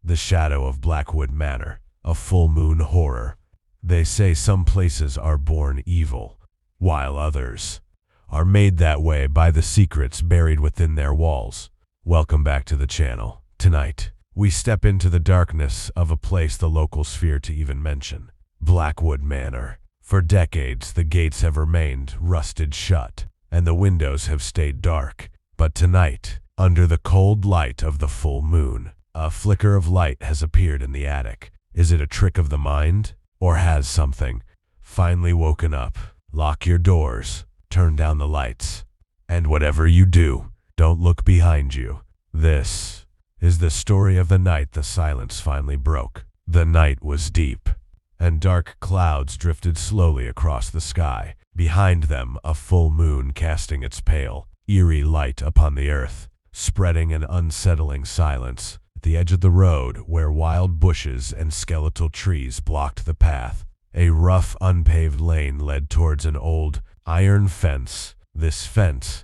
The shadow of Blackwood Manor, a full moon horror. They say some places are born evil, while others are made that way by the secrets buried within their walls. Welcome back to the channel. Tonight, we step into the darkness of a place the locals fear to even mention. Blackwood Manor. For decades, the gates have remained rusted shut, and the windows have stayed dark. But tonight, under the cold light of the full moon, a flicker of light has appeared in the attic. Is it a trick of the mind? Or has something finally woken up? Lock your doors, turn down the lights, and whatever you do, don't look behind you. This is the story of the night the silence finally broke. The night was deep, and dark clouds drifted slowly across the sky. Behind them, a full moon casting its pale, eerie light upon the earth, spreading an unsettling silence. At the edge of the road, where wild bushes and skeletal trees blocked the path, a rough, unpaved lane led towards an old, iron fence. This fence,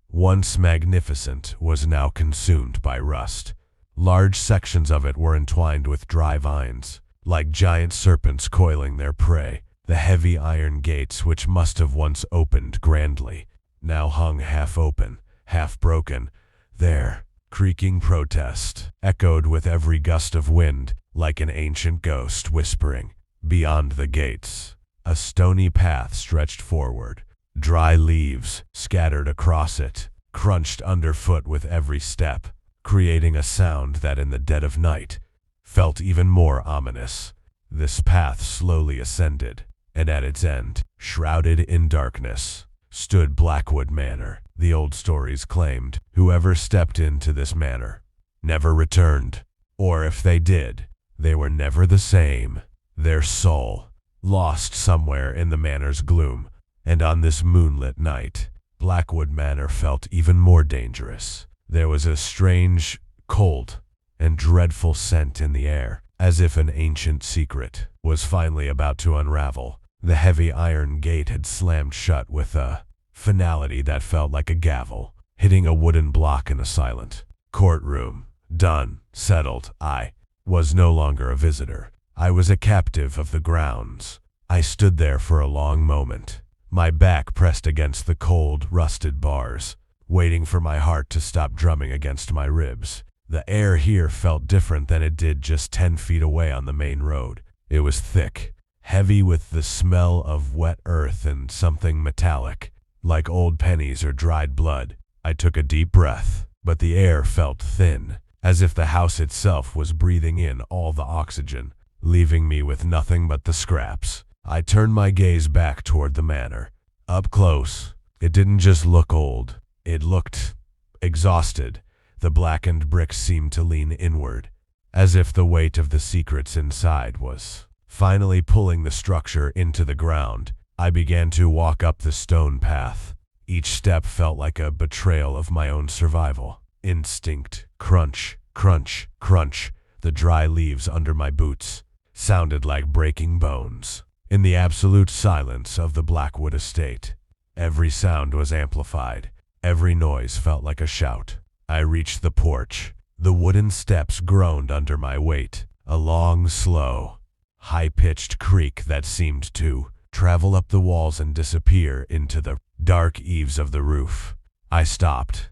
once magnificent, was now consumed by rust. Large sections of it were entwined with dry vines, like giant serpents coiling their prey. The heavy iron gates, which must have once opened grandly, now hung half open, half broken. Their creaking protest echoed with every gust of wind, like an ancient ghost whispering. Beyond the gates, a stony path stretched forward. Dry leaves scattered across it, crunched underfoot with every step, creating a sound that in the dead of night felt even more ominous. This path slowly ascended, and at its end, shrouded in darkness, stood Blackwood Manor. The old stories claimed whoever stepped into this manor never returned, or if they did, they were never the same. Their soul lost somewhere in the manor's gloom, and on this moonlit night, Blackwood Manor felt even more dangerous. There was a strange, cold, and dreadful scent in the air, as if an ancient secret was finally about to unravel. The heavy iron gate had slammed shut with a finality that felt like a gavel, hitting a wooden block in a silent courtroom. Done, settled. I was no longer a visitor. I was a captive of the grounds. I stood there for a long moment, my back pressed against the cold, rusted bars, waiting for my heart to stop drumming against my ribs. The air here felt different than it did just 10 feet away on the main road. It was thick, heavy with the smell of wet earth and something metallic, like old pennies or dried blood. I took a deep breath, but the air felt thin, as if the house itself was breathing in all the oxygen, leaving me with nothing but the scraps. I turned my gaze back toward the manor. Up close, it didn't just look old, it looked exhausted. The blackened bricks seemed to lean inward, as if the weight of the secrets inside was finally pulling the structure into the ground. I began to walk up the stone path. Each step felt like a betrayal of my own survival. Instinct. Crunch, crunch, crunch. The dry leaves under my boots sounded like breaking bones. In the absolute silence of the Blackwood estate, every sound was amplified. Every noise felt like a shout. I reached the porch. The wooden steps groaned under my weight. A long, slow, high-pitched creak that seemed to travel up the walls and disappear into the dark eaves of the roof. I stopped.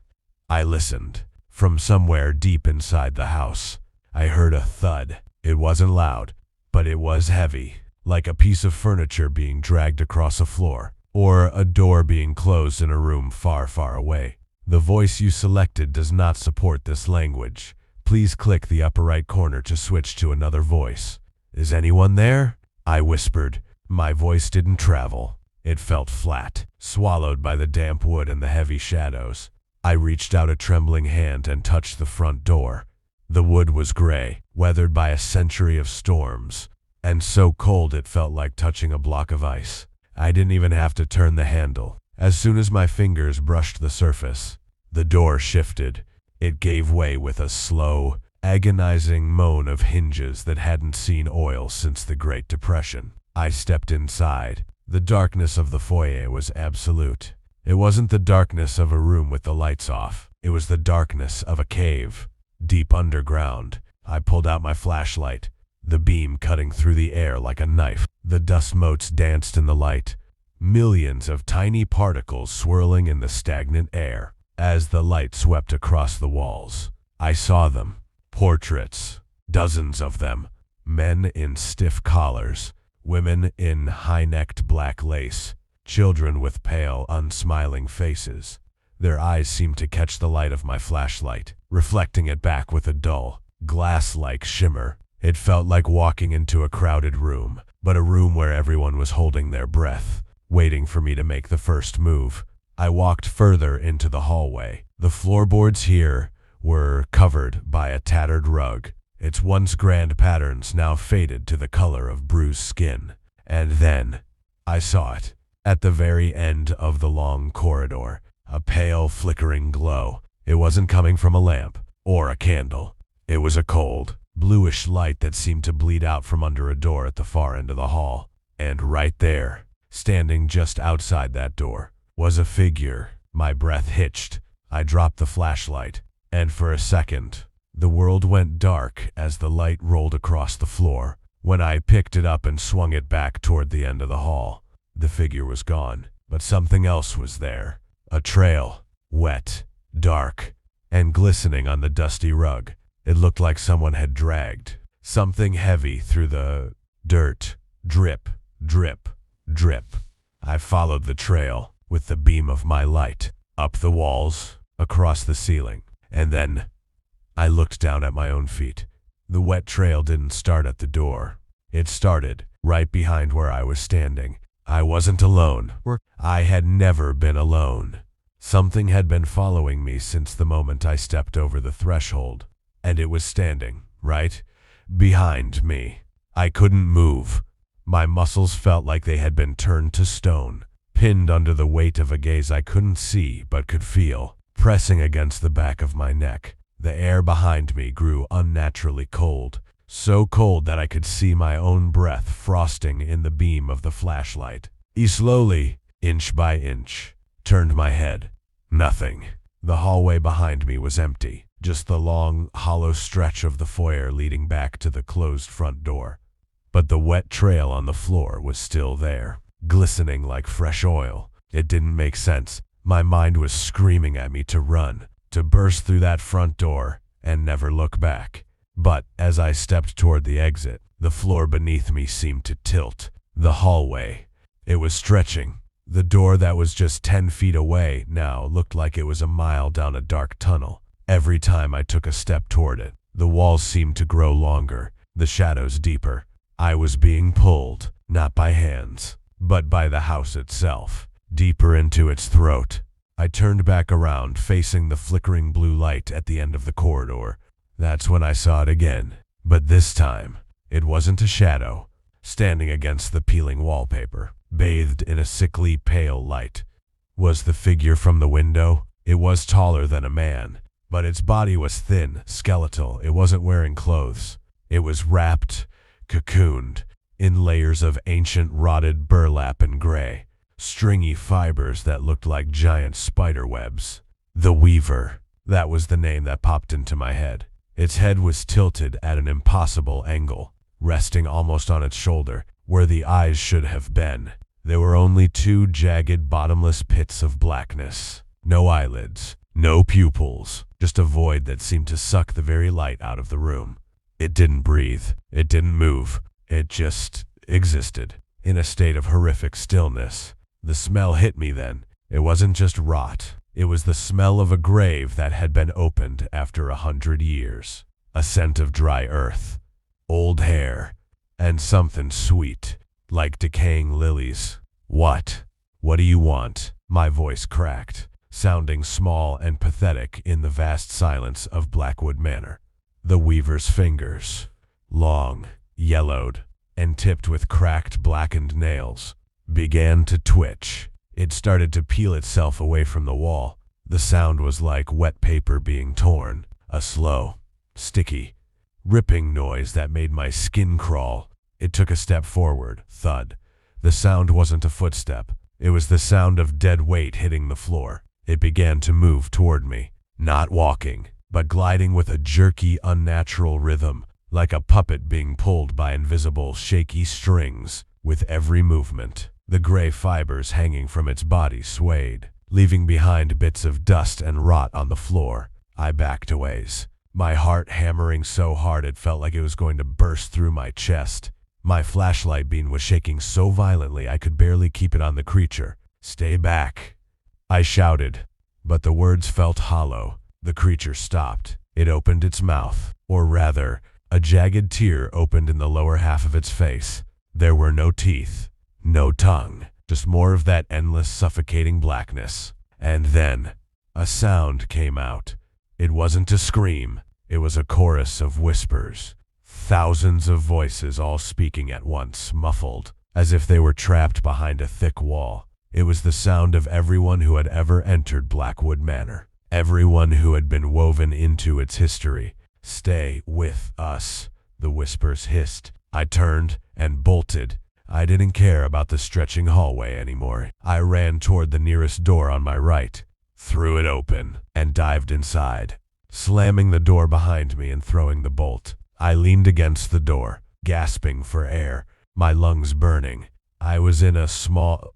I listened. From somewhere deep inside the house, I heard a thud. It wasn't loud, but it was heavy, like a piece of furniture being dragged across a floor, or a door being closed in a room far, far away. The voice you selected does not support this language. Please click the upper right corner to switch to another voice. Is anyone there? I whispered. My voice didn't travel. It felt flat, swallowed by the damp wood and the heavy shadows. I reached out a trembling hand and touched the front door. The wood was gray, weathered by a century of storms, and so cold it felt like touching a block of ice. I didn't even have to turn the handle. As soon as my fingers brushed the surface, the door shifted. It gave way with a slow, agonizing moan of hinges that hadn't seen oil since the Great Depression. I stepped inside. The darkness of the foyer was absolute. It wasn't the darkness of a room with the lights off. It was the darkness of a cave, deep underground, I pulled out my flashlight, the beam cutting through the air like a knife. The dust motes danced in the light, millions of tiny particles swirling in the stagnant air. As the light swept across the walls, I saw them. Portraits, dozens of them. Men in stiff collars, women in high-necked black lace, children with pale, unsmiling faces. Their eyes seemed to catch the light of my flashlight, reflecting it back with a dull, glass-like shimmer. It felt like walking into a crowded room, but a room where everyone was holding their breath, waiting for me to make the first move. I walked further into the hallway. The floorboards here were covered by a tattered rug, its once grand patterns now faded to the color of bruised skin. And then I saw it. At the very end of the long corridor, a pale, flickering glow. It wasn't coming from a lamp or a candle. It was a cold, bluish light that seemed to bleed out from under a door at the far end of the hall. And right there, standing just outside that door, was a figure. My breath hitched. I dropped the flashlight, and for a second, the world went dark as the light rolled across the floor. When I picked it up and swung it back toward the end of the hall, the figure was gone, but something else was there. A trail, wet, dark, and glistening on the dusty rug. It looked like someone had dragged something heavy through the dirt. Drip, drip, drip. I followed the trail with the beam of my light, up the walls, across the ceiling, and then I looked down at my own feet. The wet trail didn't start at the door. It started right behind where I was standing. I wasn't alone. I had never been alone. Something had been following me since the moment I stepped over the threshold, and it was standing right behind me. I couldn't move. My muscles felt like they had been turned to stone, pinned under the weight of a gaze I couldn't see but could feel, pressing against the back of my neck. The air behind me grew unnaturally cold, so cold that I could see my own breath frosting in the beam of the flashlight. I slowly, inch by inch, turned my head. Nothing. The hallway behind me was empty, just the long, hollow stretch of the foyer leading back to the closed front door. But the wet trail on the floor was still there, glistening like fresh oil. It didn't make sense. My mind was screaming at me to run, to burst through that front door and never look back. But as I stepped toward the exit, the floor beneath me seemed to tilt. The hallway, it was stretching. The door that was just 10 feet away now looked like it was a mile down a dark tunnel. Every time I took a step toward it, the walls seemed to grow longer, the shadows deeper. I was being pulled, not by hands, but by the house itself, deeper into its throat. I turned back around, facing the flickering blue light at the end of the corridor. That's when I saw it again, but this time, it wasn't a shadow, standing against the peeling wallpaper, bathed in a sickly pale light. Was the figure from the window? It was taller than a man, but its body was thin, skeletal. It wasn't wearing clothes. It was wrapped, cocooned, in layers of ancient rotted burlap and gray, stringy fibers that looked like giant spider webs. The Weaver, that was the name that popped into my head. Its head was tilted at an impossible angle, resting almost on its shoulder, where the eyes should have been. There were only two jagged, bottomless pits of blackness. No eyelids, no pupils, just a void that seemed to suck the very light out of the room. It didn't breathe. It didn't move. It just existed, in a state of horrific stillness. The smell hit me then. It wasn't just rot. It was the smell of a grave that had been opened after 100 years. A scent of dry earth, old hair, and something sweet, like decaying lilies. What? What do you want? My voice cracked, sounding small and pathetic in the vast silence of Blackwood Manor. The Weaver's fingers, long, yellowed, and tipped with cracked, blackened nails, began to twitch. It started to peel itself away from the wall. The sound was like wet paper being torn, a slow, sticky, ripping noise that made my skin crawl. It took a step forward, thud. The sound wasn't a footstep. It was the sound of dead weight hitting the floor. It began to move toward me, not walking, but gliding with a jerky, unnatural rhythm, like a puppet being pulled by invisible, shaky strings. With every movement, the gray fibers hanging from its body swayed, leaving behind bits of dust and rot on the floor. I backed a ways, my heart hammering so hard it felt like it was going to burst through my chest. My flashlight beam was shaking so violently I could barely keep it on the creature. "Stay back," I shouted, but the words felt hollow. The creature stopped. It opened its mouth, or rather, a jagged tear opened in the lower half of its face. There were no teeth, no tongue, just more of that endless, suffocating blackness. And then, a sound came out. It wasn't a scream. It was a chorus of whispers. Thousands of voices all speaking at once, muffled, as if they were trapped behind a thick wall. It was the sound of everyone who had ever entered Blackwood Manor. Everyone who had been woven into its history. "Stay with us," the whispers hissed. I turned and bolted. I didn't care about the stretching hallway anymore. I ran toward the nearest door on my right, threw it open, and dived inside, slamming the door behind me and throwing the bolt. I leaned against the door, gasping for air, my lungs burning. I was in a small,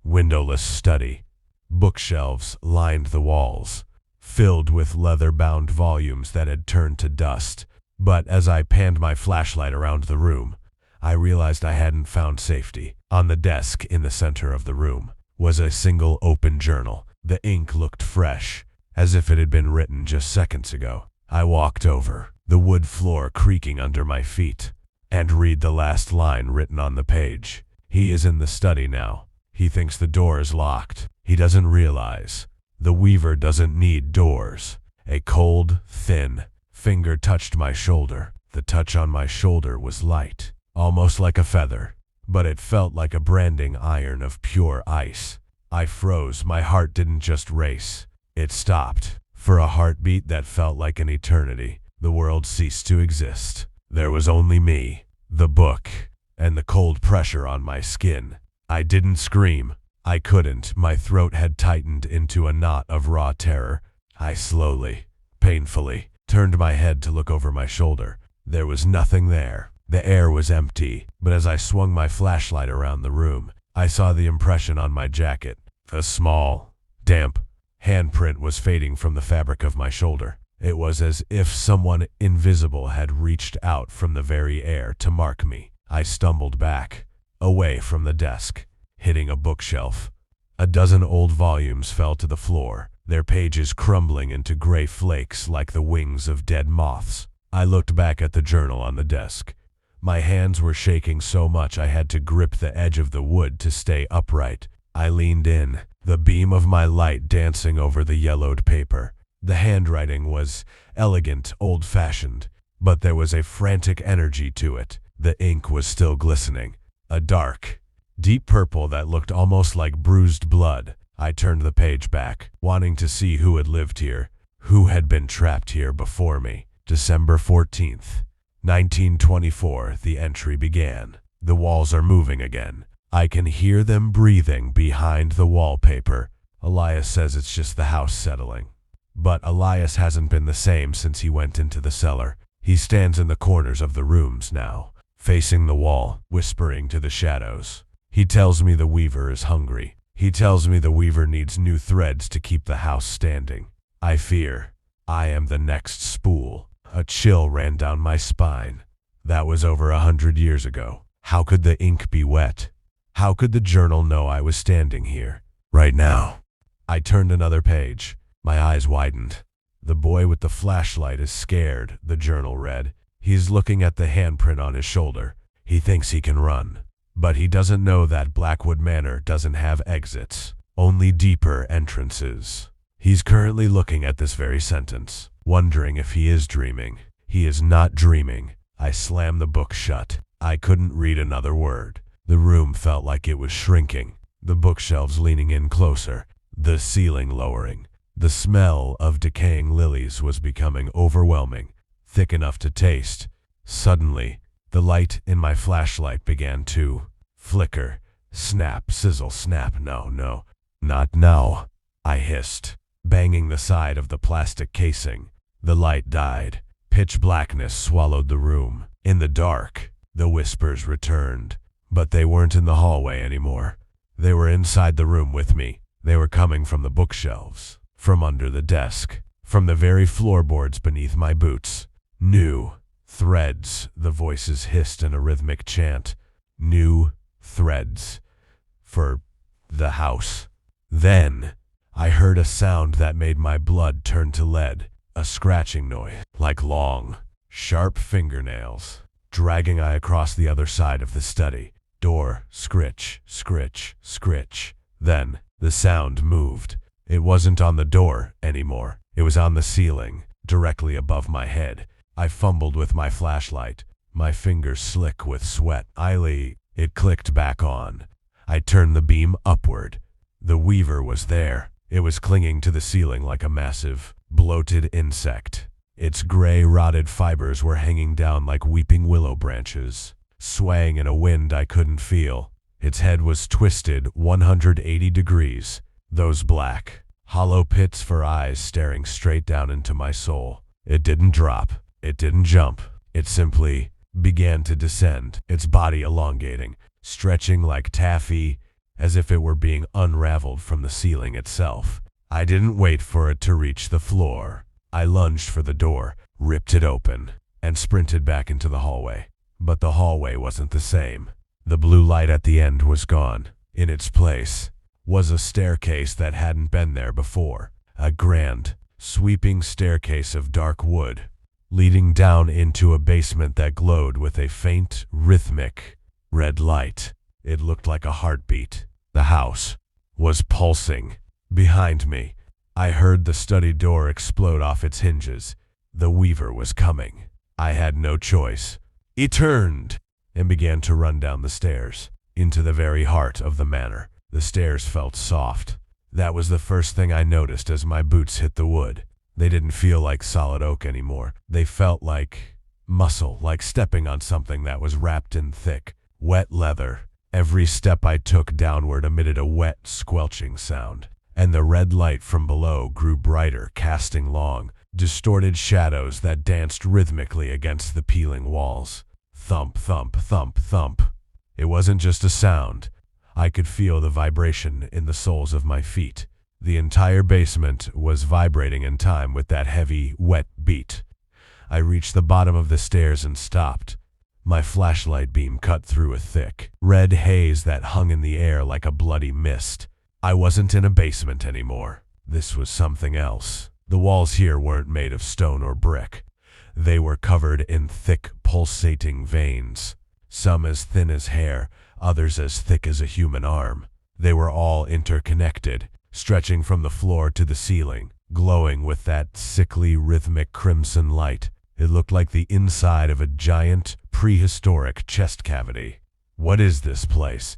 windowless study. Bookshelves lined the walls, filled with leather-bound volumes that had turned to dust. But as I panned my flashlight around the room, I realized I hadn't found safety. On the desk in the center of the room was a single open journal. The ink looked fresh, as if it had been written just seconds ago. I walked over, the wood floor creaking under my feet, and read the last line written on the page. "He is in the study now. He thinks the door is locked. He doesn't realize the weaver doesn't need doors." A cold, thin finger touched my shoulder. The touch on my shoulder was light, almost like a feather, but it felt like a branding iron of pure ice. I froze. My heart didn't just race. It stopped. For a heartbeat that felt like an eternity, the world ceased to exist. There was only me, the book, and the cold pressure on my skin. I didn't scream. I couldn't. My throat had tightened into a knot of raw terror. I slowly, painfully, turned my head to look over my shoulder. There was nothing there. The air was empty, but as I swung my flashlight around the room, I saw the impression on my jacket. A small, damp handprint was fading from the fabric of my shoulder. It was as if someone invisible had reached out from the very air to mark me. I stumbled back, away from the desk, hitting a bookshelf. A dozen old volumes fell to the floor, their pages crumbling into gray flakes like the wings of dead moths. I looked back at the journal on the desk. My hands were shaking so much I had to grip the edge of the wood to stay upright. I leaned in, the beam of my light dancing over the yellowed paper. The handwriting was elegant, old-fashioned, but there was a frantic energy to it. The ink was still glistening, a dark, deep purple that looked almost like bruised blood. I turned the page back, wanting to see who had lived here, who had been trapped here before me. December 14th, 1924, the entry began. The walls are moving again. I can hear them breathing behind the wallpaper. Elias says it's just the house settling. But Elias hasn't been the same since he went into the cellar. He stands in the corners of the rooms now, facing the wall, whispering to the shadows. He tells me the weaver is hungry. He tells me the weaver needs new threads to keep the house standing. I fear I am the next spool. A chill ran down my spine. That was over 100 years ago. How could the ink be wet? How could the journal know I was standing here, right now? I turned another page. My eyes widened. "The boy with the flashlight is scared," the journal read. "He's looking at the handprint on his shoulder. He thinks he can run. But he doesn't know that Blackwood Manor doesn't have exits, only deeper entrances." He's currently looking at this very sentence, wondering if he is dreaming. He is not dreaming. I slammed the book shut. I couldn't read another word. The room felt like it was shrinking, the bookshelves leaning in closer, the ceiling lowering. The smell of decaying lilies was becoming overwhelming, thick enough to taste. Suddenly, the light in my flashlight began to flicker. Snap, sizzle, snap. No, not now, I hissed, banging the side of the plastic casing. The light died. Pitch blackness swallowed the room. In the dark, the whispers returned. But they weren't in the hallway anymore. They were inside the room with me. They were coming from the bookshelves, from under the desk, from the very floorboards beneath my boots. New threads, the voices hissed in a rhythmic chant. New threads for the house. Then I heard a sound that made my blood turn to lead, a scratching noise, like long, sharp fingernails, dragging I across the other side of the study. Door, scritch, scritch, scritch. Then the sound moved. It wasn't on the door anymore. It was on the ceiling, directly above my head. I fumbled with my flashlight, my fingers slick with sweat. It clicked back on. I turned the beam upward. The weaver was there. It was clinging to the ceiling like a massive, bloated insect. Its gray, rotted fibers were hanging down like weeping willow branches, swaying in a wind I couldn't feel. Its head was twisted 180 degrees, those black, hollow pits for eyes staring straight down into my soul. It didn't drop. It didn't jump. It simply began to descend, its body elongating, stretching like taffy, as if it were being unraveled from the ceiling itself. I didn't wait for it to reach the floor. I lunged for the door, ripped it open, and sprinted back into the hallway. But the hallway wasn't the same. The blue light at the end was gone. In its place was a staircase that hadn't been there before. A grand, sweeping staircase of dark wood, leading down into a basement that glowed with a faint, rhythmic, red light. It looked like a heartbeat. The house was pulsing. Behind me, I heard the study door explode off its hinges. The weaver was coming. I had no choice. He turned and began to run down the stairs, into the very heart of the manor. The stairs felt soft. That was the first thing I noticed as my boots hit the wood. They didn't feel like solid oak anymore. They felt like muscle, like stepping on something that was wrapped in thick, wet leather. Every step I took downward emitted a wet, squelching sound, and the red light from below grew brighter, casting long, distorted shadows that danced rhythmically against the peeling walls. Thump, thump, thump, thump. It wasn't just a sound. I could feel the vibration in the soles of my feet. The entire basement was vibrating in time with that heavy, wet beat. I reached the bottom of the stairs and stopped. My flashlight beam cut through a thick, red haze that hung in the air like a bloody mist. I wasn't in a basement anymore. This was something else. The walls here weren't made of stone or brick. They were covered in thick, pulsating veins, some as thin as hair, others as thick as a human arm. They were all interconnected, stretching from the floor to the ceiling, glowing with that sickly, rhythmic crimson light. It looked like the inside of a giant, prehistoric chest cavity. "What is this place?"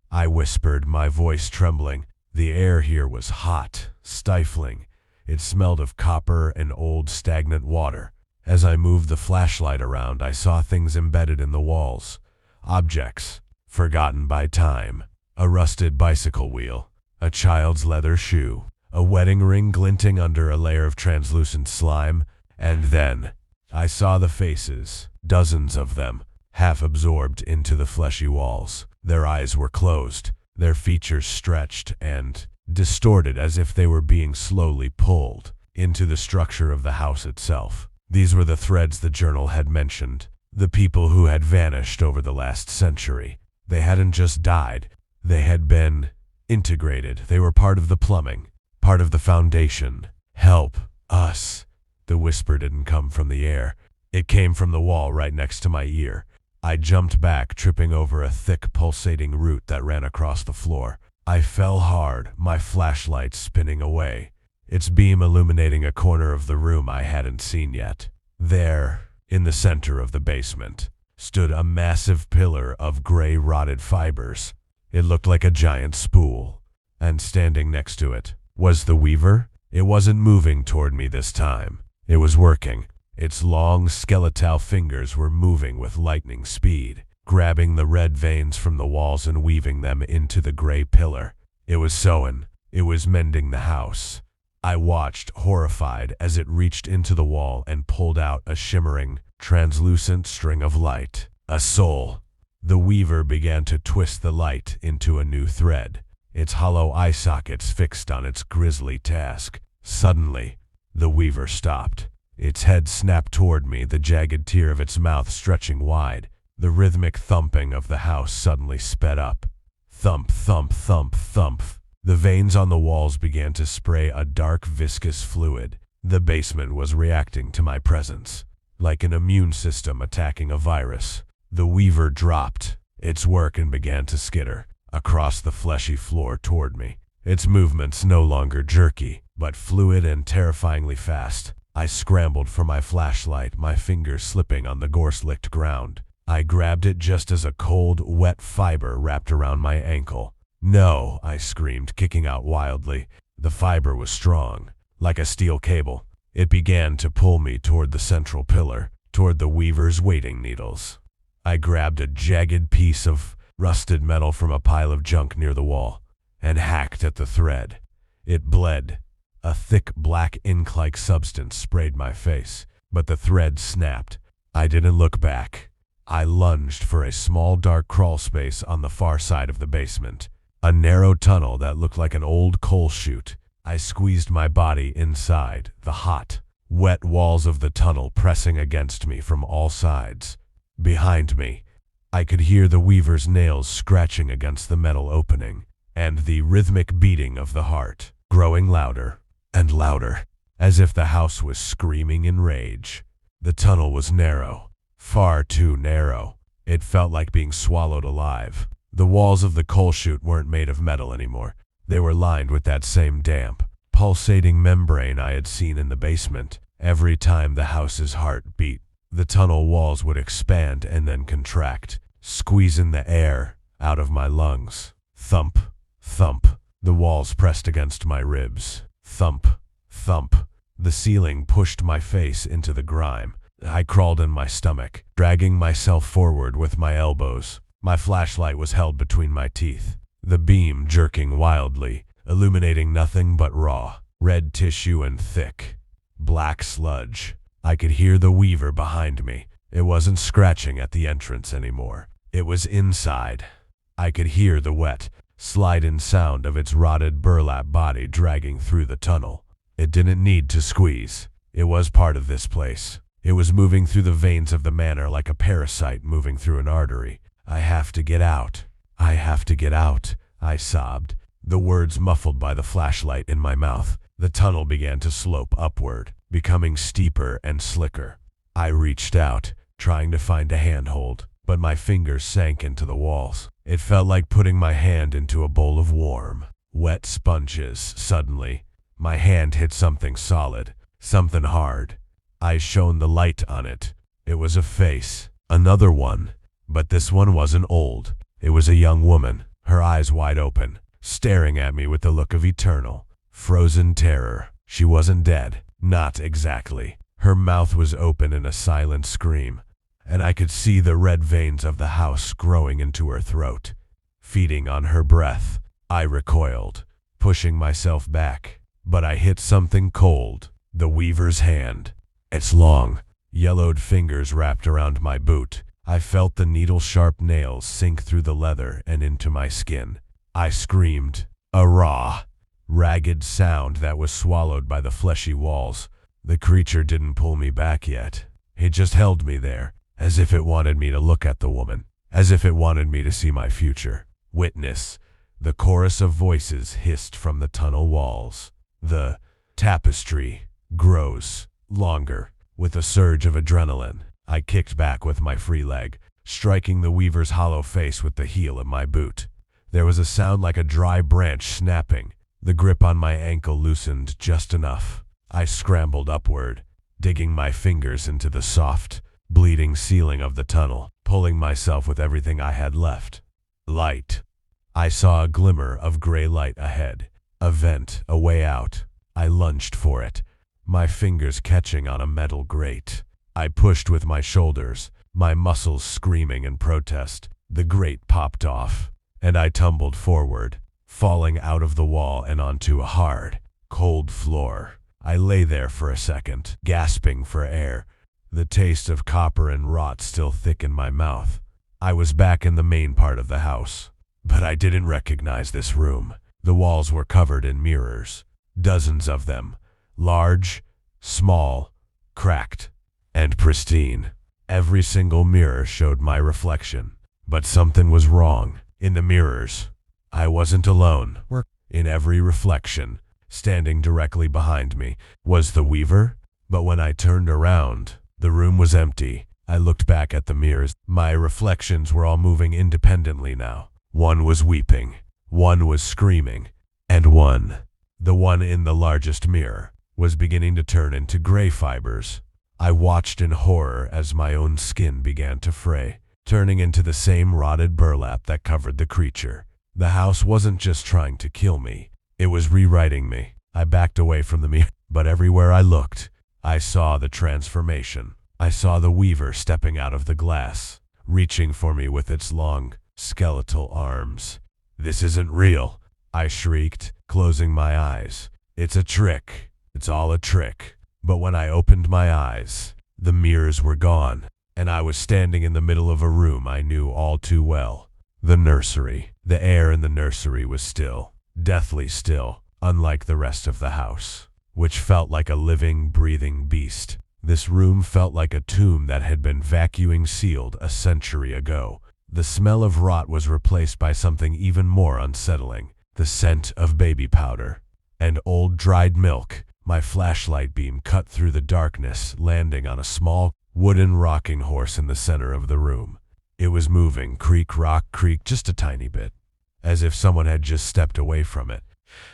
I whispered, my voice trembling. The air here was hot, stifling. It smelled of copper and old stagnant water. As I moved the flashlight around, I saw things embedded in the walls. Objects, forgotten by time. A rusted bicycle wheel, a child's leather shoe, a wedding ring glinting under a layer of translucent slime, and then I saw the faces, dozens of them, half absorbed into the fleshy walls. Their eyes were closed, their features stretched and distorted as if they were being slowly pulled into the structure of the house itself. These were the threads the journal had mentioned, the people who had vanished over the last century. They hadn't just died, they had been integrated. They were part of the plumbing, part of the foundation. "Help us." The whisper didn't come from the air. It came from the wall right next to my ear. I jumped back, tripping over a thick, pulsating root that ran across the floor. I fell hard, my flashlight spinning away, its beam illuminating a corner of the room I hadn't seen yet. There, in the center of the basement, stood a massive pillar of gray, rotted fibers. It looked like a giant spool, and standing next to it was the weaver. It wasn't moving toward me this time. It was working. Its long, skeletal fingers were moving with lightning speed, grabbing the red veins from the walls and weaving them into the gray pillar. It was sewing. It was mending the house. I watched, horrified, as it reached into the wall and pulled out a shimmering, translucent string of light. A soul. The weaver began to twist the light into a new thread, its hollow eye sockets fixed on its grisly task. Suddenly, the weaver stopped. Its head snapped toward me, the jagged tear of its mouth stretching wide. The rhythmic thumping of the house suddenly sped up. Thump, thump, thump, thump. The veins on the walls began to spray a dark, viscous fluid. The basement was reacting to my presence, like an immune system attacking a virus. The weaver dropped its work and began to skitter across the fleshy floor toward me. Its movements no longer jerky, but fluid and terrifyingly fast. I scrambled for my flashlight, my fingers slipping on the gorse-licked ground. I grabbed it just as a cold, wet fiber wrapped around my ankle. "No!" I screamed, kicking out wildly. The fiber was strong, like a steel cable. It began to pull me toward the central pillar, toward the weaver's waiting needles. I grabbed a jagged piece of rusted metal from a pile of junk near the wall and hacked at the thread. It bled. A thick, black ink-like substance sprayed my face, but the thread snapped. I didn't look back. I lunged for a small, dark crawl space on the far side of the basement, a narrow tunnel that looked like an old coal chute. I squeezed my body inside, the hot, wet walls of the tunnel pressing against me from all sides. Behind me, I could hear the weaver's nails scratching against the metal opening, and the rhythmic beating of the heart, growing louder and louder, as if the house was screaming in rage. The tunnel was narrow, far too narrow. It felt like being swallowed alive. The walls of the coal chute weren't made of metal anymore. They were lined with that same damp, pulsating membrane I had seen in the basement. Every time the house's heart beat, the tunnel walls would expand and then contract, squeezing the air out of my lungs. Thump, thump. The walls pressed against my ribs. Thump, thump. The ceiling pushed my face into the grime. I crawled in my stomach, dragging myself forward with my elbows. My flashlight was held between my teeth, the beam jerking wildly, illuminating nothing but raw, red tissue and thick, black sludge. I could hear the weaver behind me. It wasn't scratching at the entrance anymore. It was inside. I could hear the wet, slide-in sound of its rotted burlap body dragging through the tunnel. It didn't need to squeeze. It was part of this place. It was moving through the veins of the manor like a parasite moving through an artery. "I have to get out. I have to get out," I sobbed, the words muffled by the flashlight in my mouth. The tunnel began to slope upward, becoming steeper and slicker. I reached out, trying to find a handhold, but my fingers sank into the walls. It felt like putting my hand into a bowl of warm, wet sponges. Suddenly, my hand hit something solid, something hard. I shone the light on it. It was a face, another one, but this one wasn't old. It was a young woman, her eyes wide open, staring at me with the look of eternal, frozen terror. She wasn't dead, not exactly. Her mouth was open in a silent scream, and I could see the red veins of the house growing into her throat, feeding on her breath. I recoiled, pushing myself back, but I hit something cold, the weaver's hand. Its long, yellowed fingers wrapped around my boot. I felt the needle-sharp nails sink through the leather and into my skin. I screamed, a raw, ragged sound that was swallowed by the fleshy walls. The creature didn't pull me back yet. It just held me there, as if it wanted me to look at the woman, as if it wanted me to see my future. Witness. The chorus of voices hissed from the tunnel walls. The tapestry grows longer. With a surge of adrenaline, I kicked back with my free leg, striking the weaver's hollow face with the heel of my boot. There was a sound like a dry branch snapping. The grip on my ankle loosened just enough. I scrambled upward, digging my fingers into the soft, bleeding ceiling of the tunnel, pulling myself with everything I had left. Light. I saw a glimmer of gray light ahead, a vent, a way out. I lunged for it, my fingers catching on a metal grate. I pushed with my shoulders, my muscles screaming in protest. The grate popped off, and I tumbled forward, falling out of the wall and onto a hard, cold floor. I lay there for a second, gasping for air, the taste of copper and rot still thick in my mouth. I was back in the main part of the house, but I didn't recognize this room. The walls were covered in mirrors, dozens of them, large, small, cracked, and pristine. Every single mirror showed my reflection, but something was wrong. In the mirrors, I wasn't alone. In every reflection, standing directly behind me, was the Weaver, but when I turned around, the room was empty. I looked back at the mirrors. My reflections were all moving independently now. One was weeping, one was screaming, and one, the one in the largest mirror, was beginning to turn into gray fibers. I watched in horror as my own skin began to fray, turning into the same rotted burlap that covered the creature. The house wasn't just trying to kill me, it was rewriting me. I backed away from the mirror, but everywhere I looked, I saw the transformation. I saw the Weaver stepping out of the glass, reaching for me with its long, skeletal arms. "This isn't real," I shrieked, closing my eyes. "It's a trick. It's all a trick." But when I opened my eyes, the mirrors were gone, and I was standing in the middle of a room I knew all too well. The nursery. The air in the nursery was still, deathly still, unlike the rest of the house, which felt like a living, breathing beast. This room felt like a tomb that had been vacuum sealed a century ago. The smell of rot was replaced by something even more unsettling, the scent of baby powder and old dried milk. My flashlight beam cut through the darkness, landing on a small, wooden rocking horse in the center of the room. It was moving, creak, rock, creak, just a tiny bit, as if someone had just stepped away from it.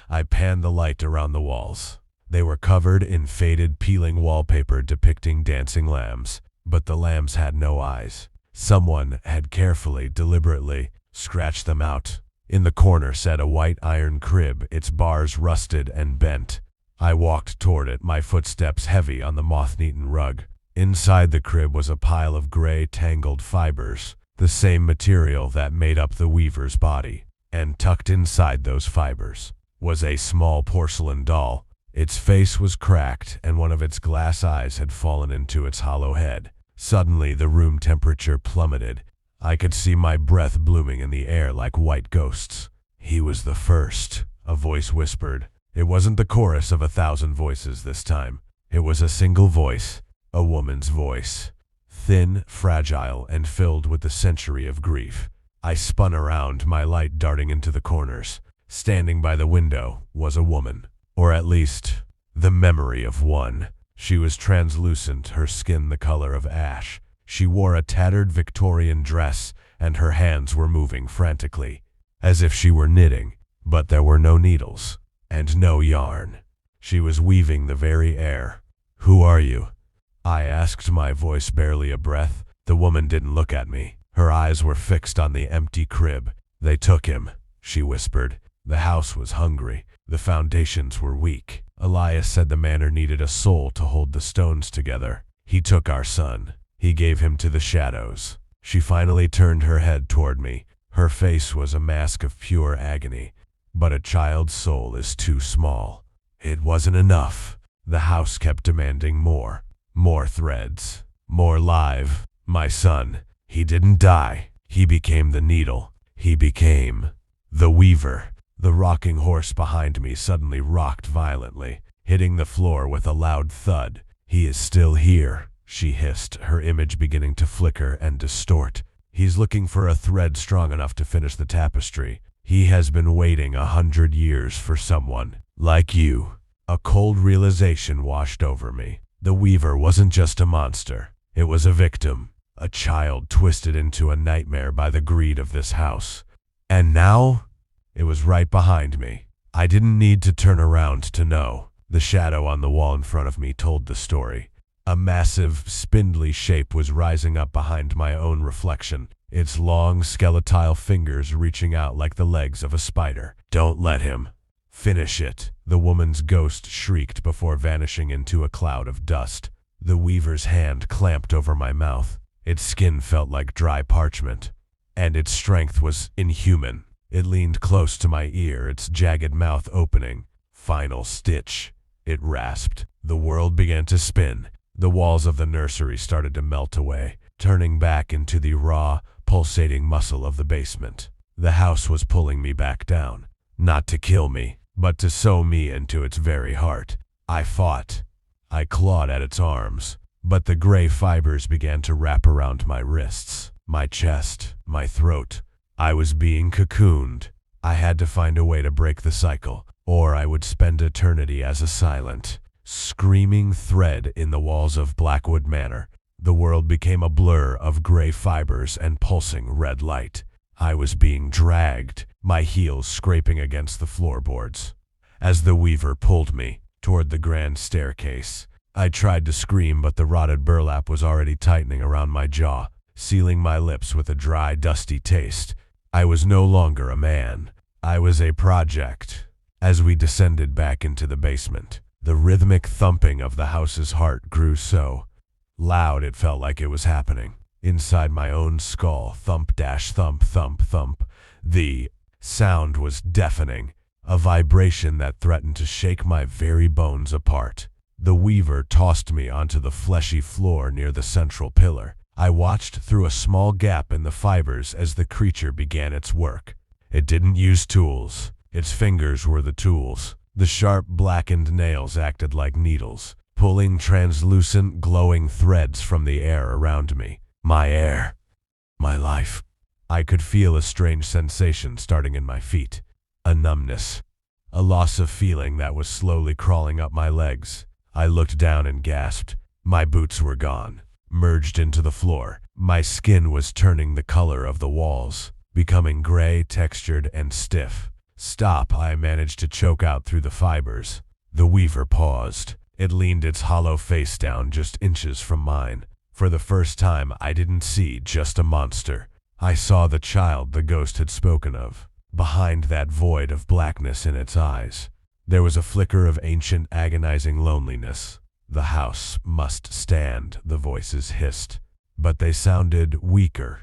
I panned the light around the walls. They were covered in faded, peeling wallpaper depicting dancing lambs, but the lambs had no eyes. Someone had carefully, deliberately, scratched them out. In the corner sat a white iron crib, its bars rusted and bent. I walked toward it, my footsteps heavy on the moth-eaten rug. Inside the crib was a pile of gray, tangled fibers, the same material that made up the Weaver's body. And tucked inside those fibers was a small porcelain doll. Its face was cracked, and one of its glass eyes had fallen into its hollow head. Suddenly, the room temperature plummeted. I could see my breath blooming in the air like white ghosts. "He was the first," a voice whispered. It wasn't the chorus of 1,000 voices this time. It was a single voice, a woman's voice, thin, fragile, and filled with the century of grief. I spun around, my light darting into the corners. Standing by the window was a woman, or at least, the memory of one. She was translucent, her skin the color of ash. She wore a tattered Victorian dress, and her hands were moving frantically, as if she were knitting, but there were no needles, and no yarn. She was weaving the very air. "Who are you?" I asked, my voice barely a breath. The woman didn't look at me. Her eyes were fixed on the empty crib. "They took him," she whispered. "The house was hungry. The foundations were weak. Elias said the manor needed a soul to hold the stones together. He took our son. He gave him to the shadows." She finally turned her head toward me. Her face was a mask of pure agony. "But a child's soul is too small." It wasn't enough. The house kept demanding more. More threads. More live. My son. He didn't die. He became the needle. He became the Weaver. The rocking horse behind me suddenly rocked violently, hitting the floor with a loud thud. "He is still here," she hissed, her image beginning to flicker and distort. "He's looking for a thread strong enough to finish the tapestry. He has been waiting 100 years for someone like you." A cold realization washed over me. The Weaver wasn't just a monster. It was a victim. A child twisted into a nightmare by the greed of this house. And now, it was right behind me. I didn't need to turn around to know. The shadow on the wall in front of me told the story. A massive, spindly shape was rising up behind my own reflection, its long, skeletal fingers reaching out like the legs of a spider. "Don't let him. Finish it," the woman's ghost shrieked before vanishing into a cloud of dust. The Weaver's hand clamped over my mouth. Its skin felt like dry parchment, and its strength was inhuman. It leaned close to my ear, its jagged mouth opening, Final stitch. It rasped. The world began to spin. The walls of the nursery started to melt away, turning back into the raw, pulsating muscle of the basement. The house was pulling me back down, not to kill me, but to sew me into its very heart. I fought. I clawed at its arms, but the gray fibers began to wrap around my wrists, my chest, my throat. I was being cocooned. I had to find a way to break the cycle, or I would spend eternity as a silent, screaming thread in the walls of Blackwood Manor. The world became a blur of gray fibers and pulsing red light. I was being dragged, my heels scraping against the floorboards. As the weaver pulled me toward the grand staircase, I tried to scream, but the rotted burlap was already tightening around my jaw, sealing my lips with a dry, dusty taste. I was no longer a man. I was a project. As we descended back into the basement, the rhythmic thumping of the house's heart grew so loud it felt like it was happening inside my own skull. Thump dash thump thump thump. The sound was deafening, a vibration that threatened to shake my very bones apart. The weaver tossed me onto the fleshy floor near the central pillar. I watched through a small gap in the fibers as the creature began its work. It didn't use tools. Its fingers were the tools. The sharp, blackened nails acted like needles, pulling translucent, glowing threads from the air around me. My air. My life. I could feel a strange sensation starting in my feet. A numbness. A loss of feeling that was slowly crawling up my legs. I looked down and gasped. My boots were gone, merged into the floor. My skin was turning the color of the walls, becoming gray, textured, and stiff. Stop, I managed to choke out through the fibers. The weaver paused. It leaned its hollow face down just inches from mine. For the first time, I didn't see just a monster. I saw the child the ghost had spoken of. Behind that void of blackness in its eyes, there was a flicker of ancient, agonizing loneliness. The house must stand, the voices hissed. But they sounded weaker,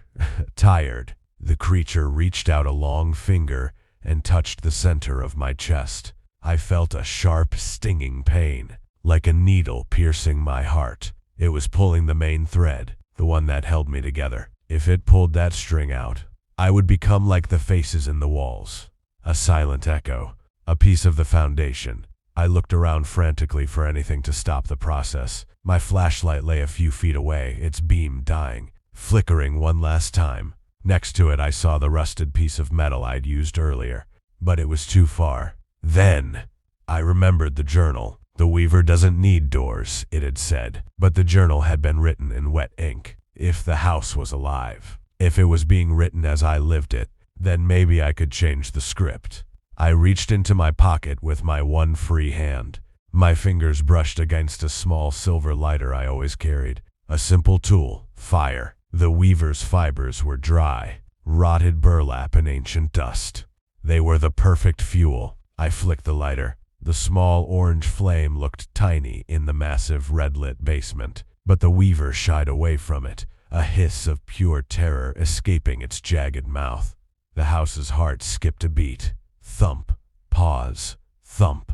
tired. The creature reached out a long finger and touched the center of my chest. I felt a sharp, stinging pain, like a needle piercing my heart. It was pulling the main thread, the one that held me together. If it pulled that string out, I would become like the faces in the walls. A silent echo, a piece of the foundation. I looked around frantically for anything to stop the process. My flashlight lay a few feet away, its beam dying, flickering one last time. Next to it, I saw the rusted piece of metal I'd used earlier, but it was too far. Then, I remembered the journal. The weaver doesn't need doors, it had said, but the journal had been written in wet ink. If the house was alive, if it was being written as I lived it, then maybe I could change the script. I reached into my pocket with my one free hand. My fingers brushed against a small silver lighter I always carried. A simple tool, fire. The weaver's fibers were dry, rotted burlap and ancient dust. They were the perfect fuel. I flicked the lighter. The small orange flame looked tiny in the massive red-lit basement, but the weaver shied away from it, a hiss of pure terror escaping its jagged mouth. The house's heart skipped a beat. Thump, pause, thump.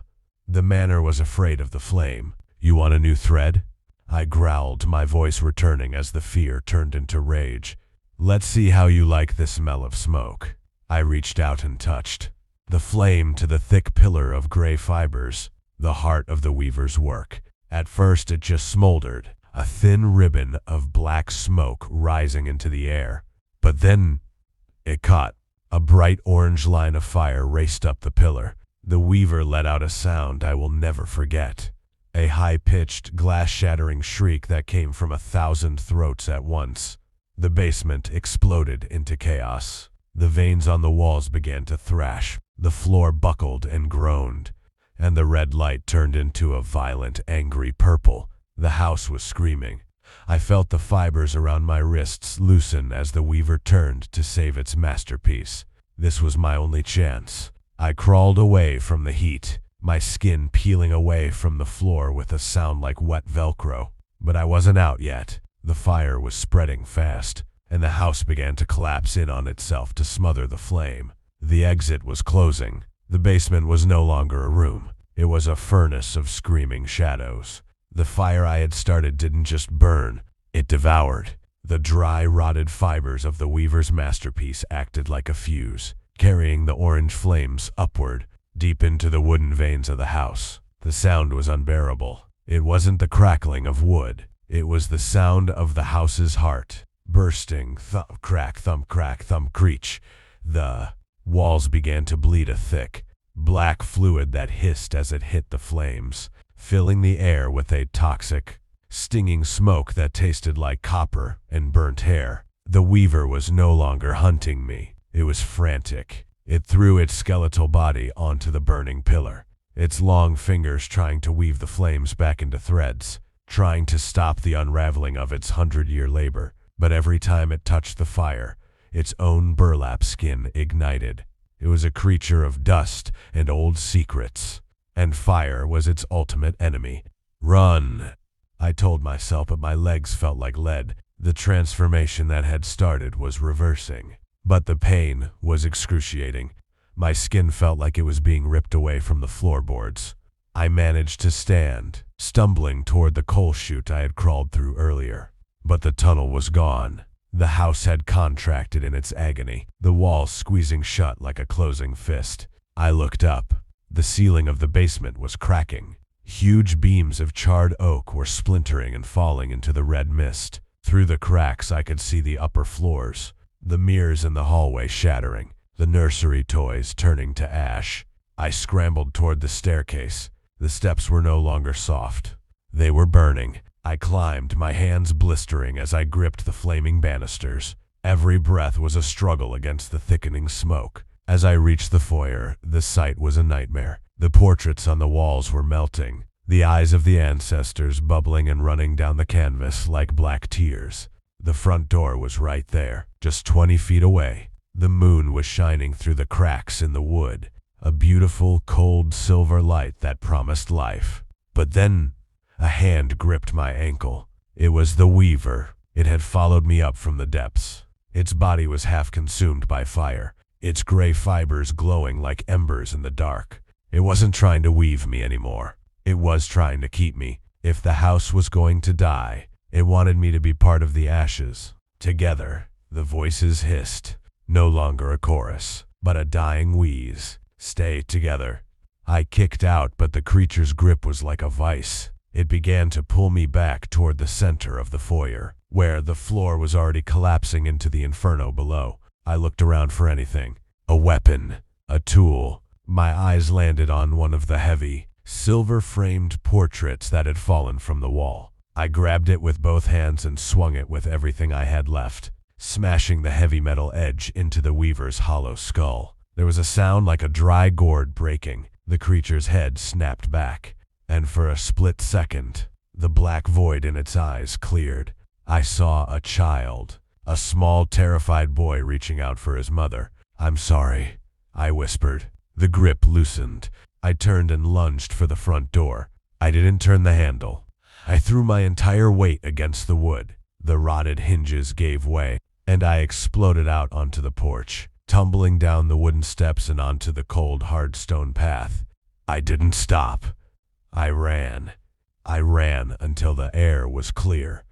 The manor was afraid of the flame. You want a new thread? I growled, my voice returning as the fear turned into rage. Let's see how you like the smell of smoke. I reached out and touched the flame to the thick pillar of gray fibers, the heart of the weaver's work. At first it just smoldered, a thin ribbon of black smoke rising into the air. But then it caught. A bright orange line of fire raced up the pillar. The weaver let out a sound I will never forget. A high-pitched, glass-shattering shriek that came from 1,000 throats at once. The basement exploded into chaos. The veins on the walls began to thrash. The floor buckled and groaned, and the red light turned into a violent, angry purple. The house was screaming. I felt the fibers around my wrists loosen as the weaver turned to save its masterpiece. This was my only chance. I crawled away from the heat, my skin peeling away from the floor with a sound like wet Velcro. But I wasn't out yet. The fire was spreading fast, and the house began to collapse in on itself to smother the flame. The exit was closing. The basement was no longer a room. It was a furnace of screaming shadows. The fire I had started didn't just burn, it devoured. The dry, rotted fibers of the weaver's masterpiece acted like a fuse, carrying the orange flames upward, deep into the wooden veins of the house. The sound was unbearable. It wasn't the crackling of wood. It was the sound of the house's heart, bursting, thump, crack, thump, creech. The walls began to bleed a thick, black fluid that hissed as it hit the flames, filling the air with a toxic, stinging smoke that tasted like copper and burnt hair. The weaver was no longer hunting me. It was frantic. It threw its skeletal body onto the burning pillar, its long fingers trying to weave the flames back into threads, trying to stop the unraveling of its 100-year labor. But every time it touched the fire, its own burlap skin ignited. It was a creature of dust and old secrets, and fire was its ultimate enemy. Run, I told myself, but my legs felt like lead. The transformation that had started was reversing, but the pain was excruciating. My skin felt like it was being ripped away from the floorboards. I managed to stand, stumbling toward the coal chute I had crawled through earlier. But the tunnel was gone. The house had contracted in its agony, the walls squeezing shut like a closing fist. I looked up. The ceiling of the basement was cracking. Huge beams of charred oak were splintering and falling into the red mist. Through the cracks I could see the upper floors, the mirrors in the hallway shattering, the nursery toys turning to ash. I scrambled toward the staircase. The steps were no longer soft. They were burning. I climbed, my hands blistering as I gripped the flaming banisters. Every breath was a struggle against the thickening smoke. As I reached the foyer, the sight was a nightmare. The portraits on the walls were melting, the eyes of the ancestors bubbling and running down the canvas like black tears. The front door was right there, just 20 feet away. The moon was shining through the cracks in the wood, a beautiful, cold silver light that promised life. But then, a hand gripped my ankle. It was the weaver. It had followed me up from the depths. Its body was half consumed by fire, its gray fibers glowing like embers in the dark. It wasn't trying to weave me anymore. It was trying to keep me. If the house was going to die, it wanted me to be part of the ashes. Together, the voices hissed. No longer a chorus, but a dying wheeze. Stay together. I kicked out, but the creature's grip was like a vice. It began to pull me back toward the center of the foyer, where the floor was already collapsing into the inferno below. I looked around for anything. A weapon, a tool. My eyes landed on one of the heavy, silver-framed portraits that had fallen from the wall. I grabbed it with both hands and swung it with everything I had left, smashing the heavy metal edge into the weaver's hollow skull. There was a sound like a dry gourd breaking. The creature's head snapped back, and for a split second, the black void in its eyes cleared. I saw a child, a small, terrified boy reaching out for his mother. "I'm sorry," I whispered. The grip loosened. I turned and lunged for the front door. I didn't turn the handle. I threw my entire weight against the wood. The rotted hinges gave way, and I exploded out onto the porch, tumbling down the wooden steps and onto the cold, hard stone path. I didn't stop. I ran. I ran until the air was clear,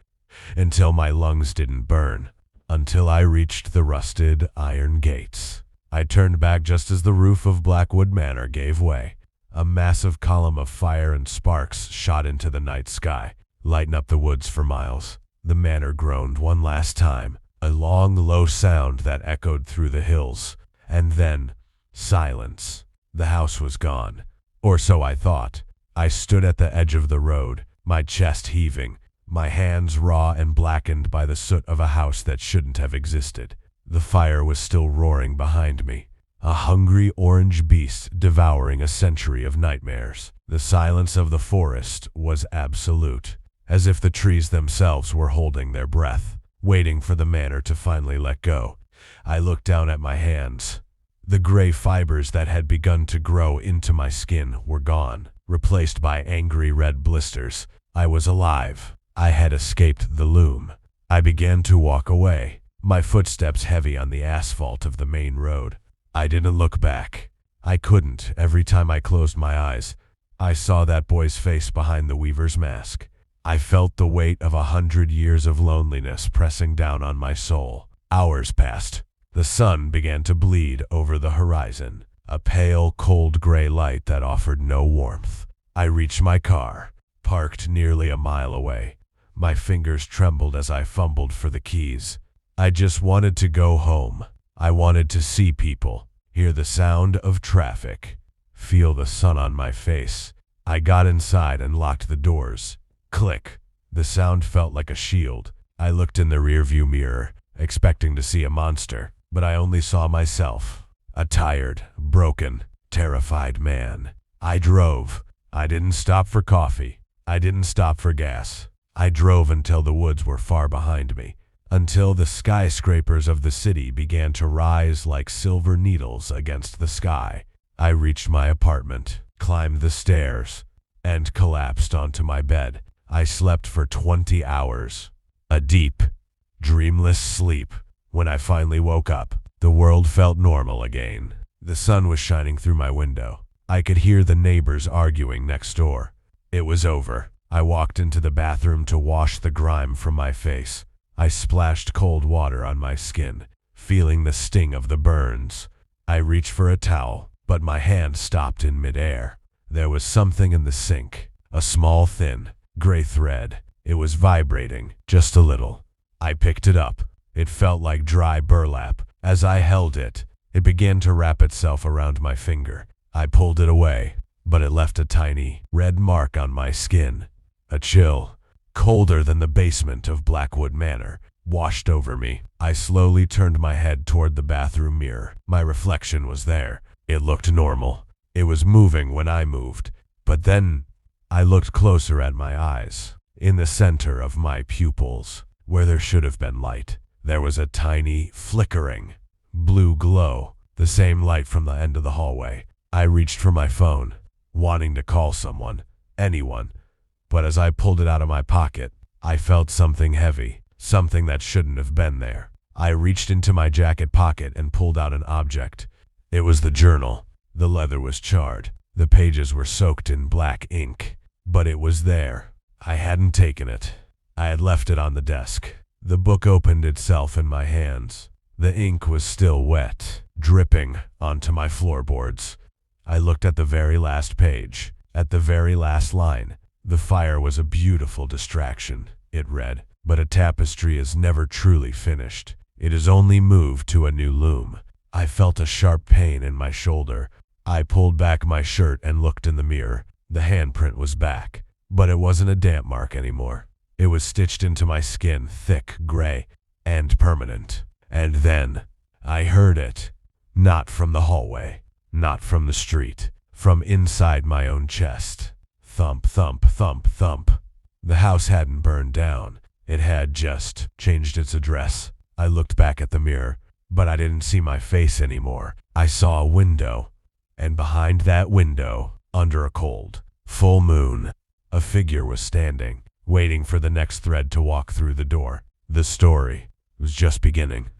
until my lungs didn't burn, until I reached the rusted iron gates. I turned back just as the roof of Blackwood Manor gave way. A massive column of fire and sparks shot into the night sky, lighting up the woods for miles. The manor groaned one last time, a long, low sound that echoed through the hills. And then, silence. The house was gone. Or so I thought. I stood at the edge of the road, my chest heaving, my hands raw and blackened by the soot of a house that shouldn't have existed. The fire was still roaring behind me, a hungry orange beast devouring a century of nightmares. The silence of the forest was absolute, as if the trees themselves were holding their breath, waiting for the manor to finally let go. I looked down at my hands. The gray fibers that had begun to grow into my skin were gone, replaced by angry red blisters. I was alive. I had escaped the loom. I began to walk away, my footsteps heavy on the asphalt of the main road. I didn't look back. I couldn't. Every time I closed my eyes, I saw that boy's face behind the weaver's mask. I felt the weight of 100 years of loneliness pressing down on my soul. Hours passed. The sun began to bleed over the horizon, a pale, cold gray light that offered no warmth. I reached my car, parked nearly a mile away. My fingers trembled as I fumbled for the keys. I just wanted to go home. I wanted to see people, hear the sound of traffic, feel the sun on my face. I got inside and locked the doors. Click. The sound felt like a shield. I looked in the rearview mirror, expecting to see a monster, but I only saw myself. A tired, broken, terrified man. I drove. I didn't stop for coffee. I didn't stop for gas. I drove until the woods were far behind me, until the skyscrapers of the city began to rise like silver needles against the sky. I reached my apartment, climbed the stairs, and collapsed onto my bed. I slept for 20 hours. A deep, dreamless sleep. When I finally woke up, the world felt normal again. The sun was shining through my window. I could hear the neighbors arguing next door. It was over. I walked into the bathroom to wash the grime from my face. I splashed cold water on my skin, feeling the sting of the burns. I reached for a towel, but my hand stopped in midair. There was something in the sink, a small, thin, gray thread. It was vibrating, just a little. I picked it up. It felt like dry burlap. As I held it, it began to wrap itself around my finger. I pulled it away, but it left a tiny, red mark on my skin. A chill, colder than the basement of Blackwood Manor, washed over me. I slowly turned my head toward the bathroom mirror. My reflection was there. It looked normal. It was moving when I moved. But then I looked closer at my eyes. In the center of my pupils, where there should have been light, there was a tiny, flickering, blue glow, the same light from the end of the hallway. I reached for my phone, wanting to call someone, anyone. But as I pulled it out of my pocket, I felt something heavy, something that shouldn't have been there. I reached into my jacket pocket and pulled out an object. It was the journal. The leather was charred. The pages were soaked in black ink. But it was there. I hadn't taken it. I had left it on the desk. The book opened itself in my hands. The ink was still wet, dripping onto my floorboards. I looked at the very last page, at the very last line. The fire was a beautiful distraction, it read, but a tapestry is never truly finished. It is only moved to a new loom. I felt a sharp pain in my shoulder. I pulled back my shirt and looked in the mirror. The handprint was back, but it wasn't a damp mark anymore. It was stitched into my skin, thick, gray, and permanent. And then I heard it. Not from the hallway, not from the street, from inside my own chest. Thump, thump, thump, thump. The house hadn't burned down. It had just changed its address. I looked back at the mirror, but I didn't see my face anymore. I saw a window, and behind that window, under a cold, full moon, a figure was standing, waiting for the next thread to walk through the door. The story was just beginning.